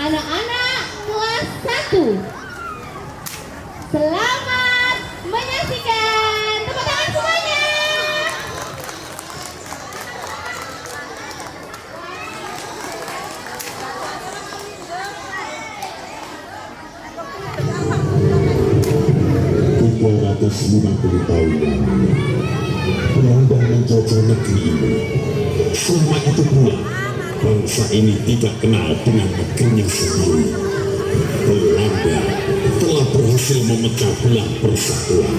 anak-anak kelas 1. Selamat menyaksikan. Tepuk tangan semuanya. Ratus 50 tahun lamanya Belanda menjajah negeri ini. Selama itu pula bangsa ini tidak kenal dengan negerinya sendiri. Belanda telah berhasil memecah belah persatuan.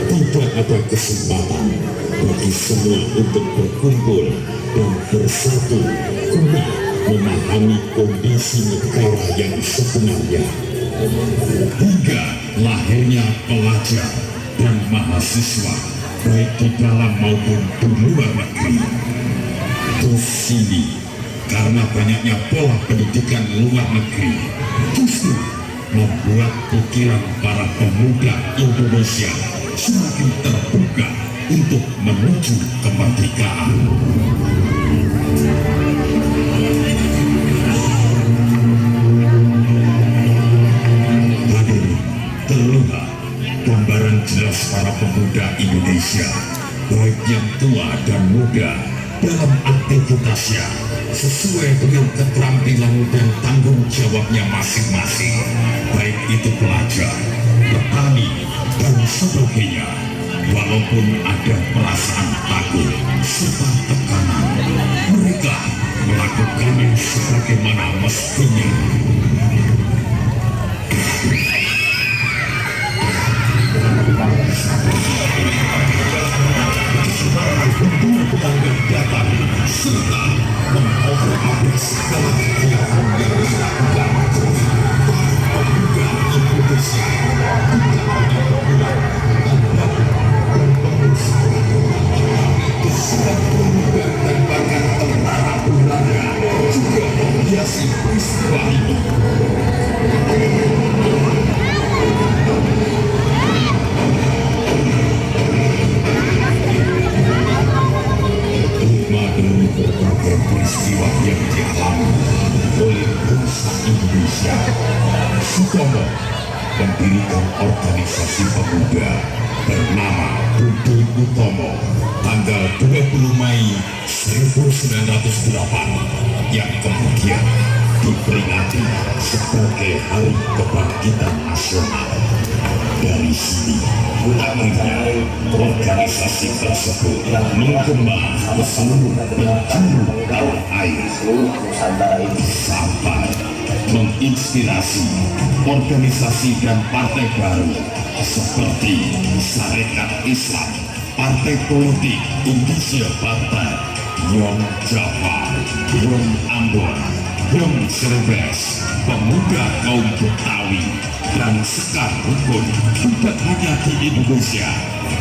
Tidak ada kesempatan bagi semua untuk berkumpul dan bersatu guna memahami kondisi negara yang sebenarnya. Hingga lahirnya pelajar dan mahasiswa baik di dalam maupun di luar negeri. Di sini karena banyaknya pola pendidikan luar negeri justru membuat pikiran para pemuda Indonesia semakin terbuka untuk menuju kemerdekaan. Terlihat gambaran jelas para pemuda Indonesia, baik yang tua dan muda, dalam aktivitasnya sesuai dengan keterampilan dan tanggung jawabnya masing-masing, baik itu pelajar, petani, dan sebagainya. Walaupun ada perasaan takut serta tekanan, mereka melakukannya sebagaimana mestinya. Penanggung datang serta mengobrol segala kegiatan yang dilakukan pemuda Indonesia, tidak hanya pemuda dan pengusaha kesukaan pemuda dan bahkan tentara Belanda juga menghiasi peristiwa ini. Berbagai peristiwa yang dialami oleh bangsa Indonesia, Sutomo mendirikan organisasi pemuda bernama Budi Utomo tanggal 20 Mei 1908 yang kemudian diperingati sebagai Hari Kebangkitan Nasional. Dari sini akhirnya organisasi tersebut menggema ke seluruh penjuru tanah air sampai menginspirasi organisasi dan partai baru seperti Sarekat Islam, Partai Politik Indonesia Partai, Yong Java, Yong Ambon, Yong Cerebes, Pemuda Kaum Betawi, dan Sekar Rukun. Tidak hanya di Indonesia,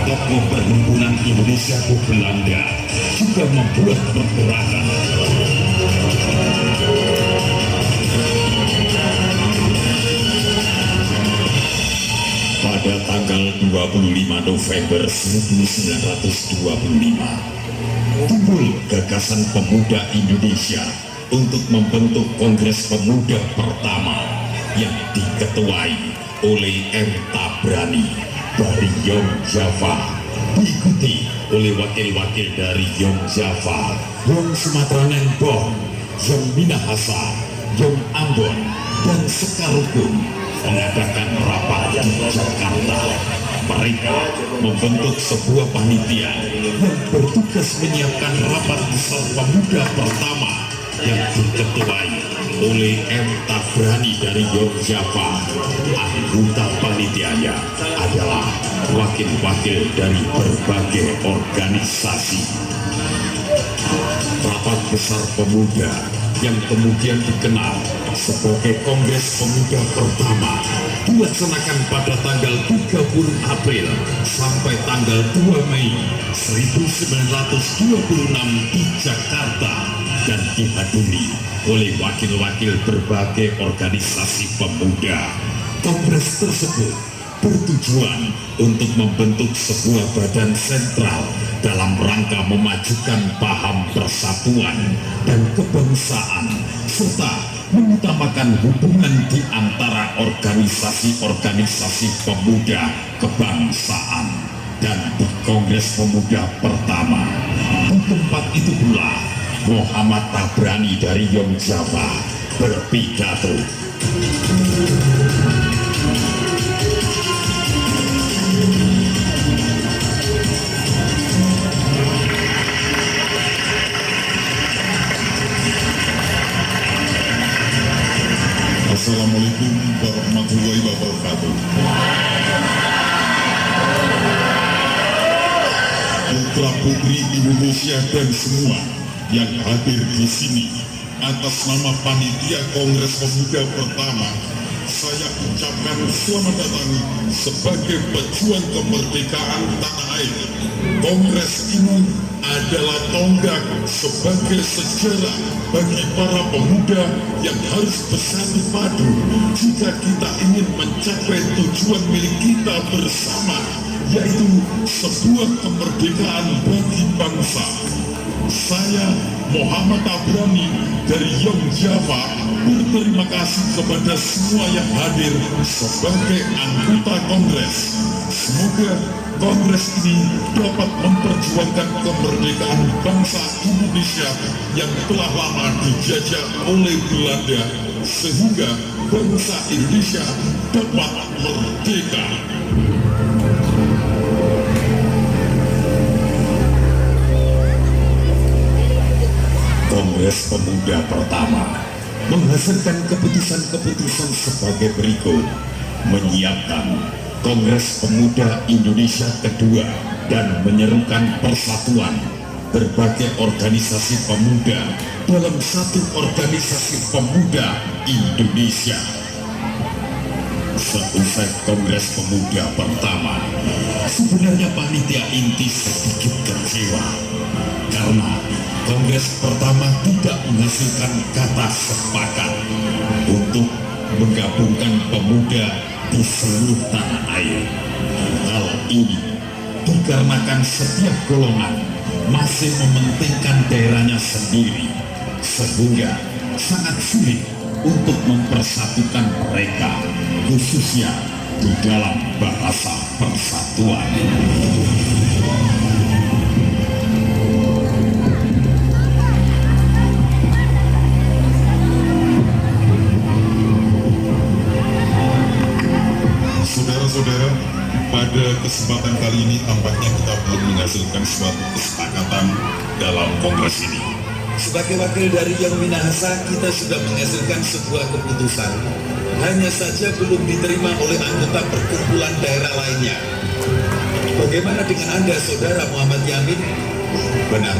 tokoh perhimpunan Indonesia ke Belanda juga membuat pergerakan. Pada tanggal 25 November 1925, timbul gagasan pemuda Indonesia untuk membentuk Kongres Pemuda pertama yang diketuai oleh M. Tabrani dari Yong Java, diikuti oleh wakil-wakil dari Yong Java, Yong Sumatera Nembong, Yong Minahasa, Yong Ambon, dan Sekarukun mengadakan rapat di Jakarta. Mereka membentuk sebuah panitia yang bertugas menyiapkan rapat besar pemuda pertama yang diketuai oleh M. Tabrani dari Yogyakarta. Anggota panitianya adalah wakil-wakil dari berbagai organisasi. Rapat besar pemuda yang kemudian dikenal sebagai Kongres Pemuda pertama dilaksanakan pada tanggal 30 April sampai tanggal 2 Mei 1926 di Jakarta dan dihadiri oleh wakil-wakil berbagai organisasi pemuda. Kongres tersebut bertujuan untuk membentuk sebuah badan sentral dalam rangka memajukan paham persatuan dan kebangsaan serta mengutamakan hubungan di antara organisasi-organisasi pemuda kebangsaan. Dan di Kongres Pemuda pertama, di tempat itu pula Muhammad Tabrani dari Yogyakarta berpidato. Assalamualaikum warahmatullahi wabarakatuh. Putra putri Indonesia dan semua yang hadir di sini, atas nama panitia Kongres Pemuda pertama, saya ucapkan selamat datang sebagai pejuang kemerdekaan tanah air. Kongres ini adalah tonggak sebagai sejarah bagi para pemuda yang harus bersatu padu jika kita ingin mencapai tujuan milik kita bersama, yaitu sebuah kemerdekaan bagi bangsa. Saya Muhammad Tabrani dari Yogyakarta berterima kasih kepada semua yang hadir sebagai anggota Kongres. Semoga Kongres ini dapat memperjuangkan kemerdekaan bangsa Indonesia yang telah lama dijajah oleh Belanda, sehingga bangsa Indonesia dapat merdeka. Kongres Pemuda pertama menghasilkan keputusan-keputusan sebagai berikut: menyiapkan Kongres Pemuda Indonesia kedua dan menyerukan persatuan berbagai organisasi pemuda dalam satu organisasi pemuda Indonesia. Seusai Kongres Pemuda pertama, sebenarnya panitia inti sedikit kecewa karena Kongres pertama tidak menghasilkan kata sepakat untuk menggabungkan pemuda di seluruh tanah air. Hal ini dikarenakan setiap golongan masih mementingkan daerahnya sendiri, sehingga sangat sulit untuk mempersatukan mereka, khususnya di dalam bahasa persatuan. Saudara-saudara, pada kesempatan kali ini tampaknya kita belum menghasilkan suatu kesepakatan dalam kongres ini. Sebagai wakil dari Yang Minahasa, kita sudah menghasilkan sebuah keputusan. Hanya saja belum diterima oleh anggota perkumpulan daerah lainnya. Bagaimana dengan Anda, Saudara Muhammad Yamin? Benar,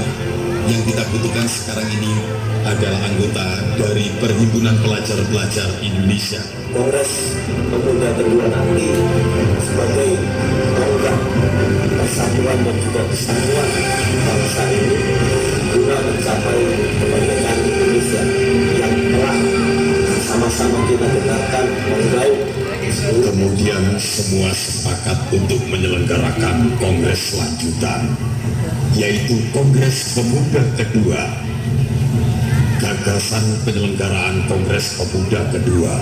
yang kita butuhkan sekarang ini adalah anggota dari Perhimpunan Pelajar-Pelajar Indonesia. Kongres Pemuda kedua nanti sebagai tonggak persatuan dan juga kesatuan bangsa ini guna mencapai kemerdekaan Indonesia yang telah sama-sama kita dengarkan menggaung. Kemudian semua sepakat untuk menyelenggarakan kongres lanjutan, yaitu Kongres Pemuda kedua. Gagasan penyelenggaraan Kongres Pemuda kedua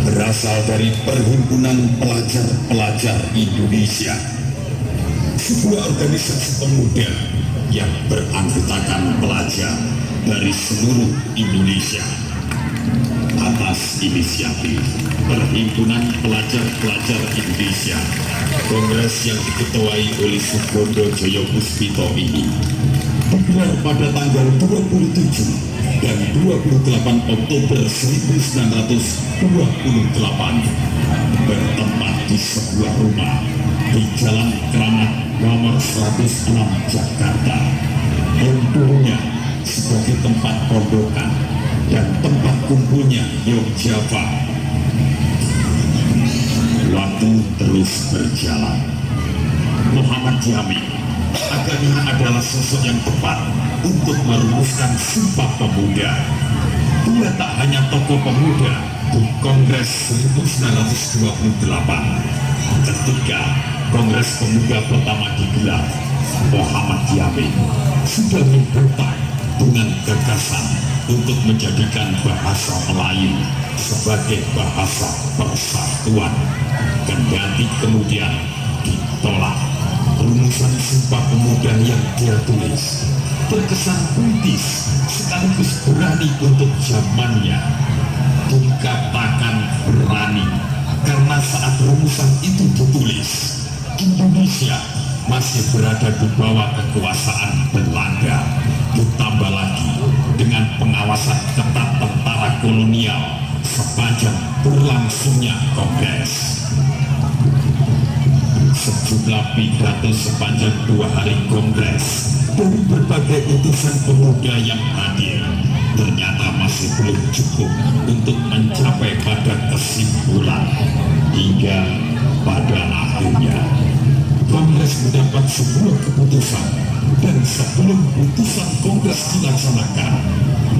berasal dari Perhimpunan Pelajar-Pelajar Indonesia, sebuah organisasi pemuda yang beranggotakan pelajar dari seluruh Indonesia. Atas inisiatif Perhimpunan Pelajar-Pelajar Indonesia, kongres yang diketuai oleh Sugondo Joyo Puspito ini digelar pada tanggal 27 dan 28 Oktober 1928 bertempat di sebuah rumah di Jalan Keramat nomor 106 Jakarta, yang dulunya sebagai tempat pondokan dan tempat kumpulnya Yogyakarta. Waktu terus berjalan. Muhammad Yamin agaknya adalah sosok yang tepat untuk merumuskan Sumpah Pemuda. Dia tak hanya tokoh pemuda di Kongres 1928. Ketika Kongres Pemuda pertama digelar, Muhammad Yamin sudah membentak dengan gagasan untuk menjadikan bahasa Melayu sebagai bahasa persatuan. Kendati kemudian ditolak, rumusan Sumpah Pemuda yang dia tulis terkesan puitis sekaligus berani untuk zamannya. Dikatakan berani karena saat rumusan itu ditulis, Indonesia masih berada di bawah kekuasaan Belanda, ditambah lagi dengan pengawasan ketat tentara kolonial sepanjang berlangsungnya Kongres. Sejumlah pidato sepanjang 2 hari Kongres dari berbagai utusan pemuda yang hadir ternyata masih belum cukup untuk mencapai pada kesimpulan, hingga pada akhirnya Kongres mendapat sebuah keputusan. Dan sebelum putusan Kongres dilaksanakan,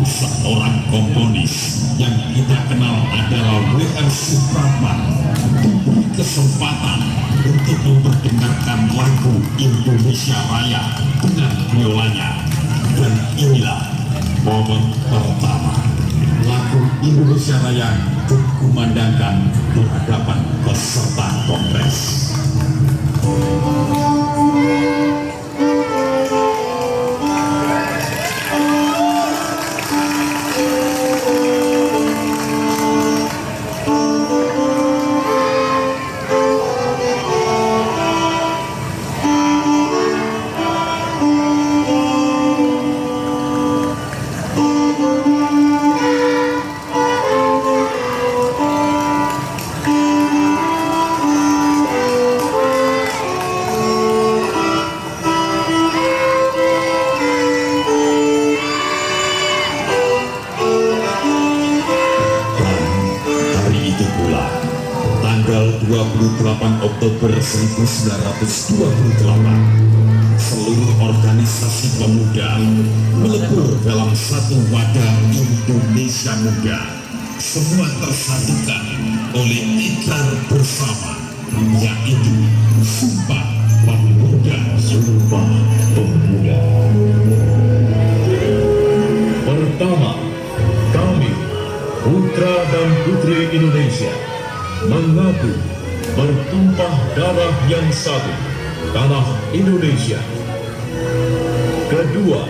seorang komponis yang kita kenal adalah W.R. Supratman diberi kesempatan untuk memperdengarkan lagu Indonesia Raya dengan biolanya. Dan inilah momen pertama lagu Indonesia Raya dikumandangkan di hadapan peserta Kongres. Tanggal 28 Oktober 1928, seluruh organisasi pemuda melebur dalam satu wadah Indonesia Muda. Semua tersatukan oleh ikrar bersama, yaitu Sumpah Pemuda. Sumpah Pemuda. Pertama, kami, putra dan putri Indonesia, mengaku bertumpah darah yang satu, tanah Indonesia. Kedua,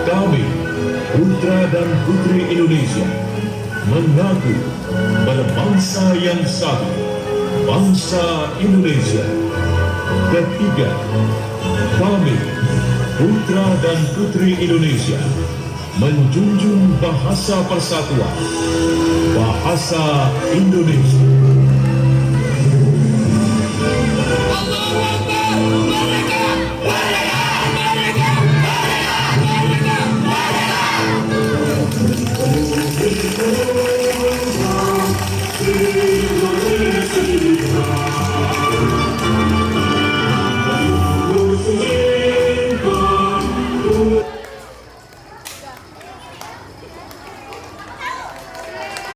kami, putra dan putri Indonesia, mengaku berbangsa yang satu, bangsa Indonesia. Ketiga, kami, putra dan putri Indonesia, menjunjung bahasa persatuan, bahasa Indonesia.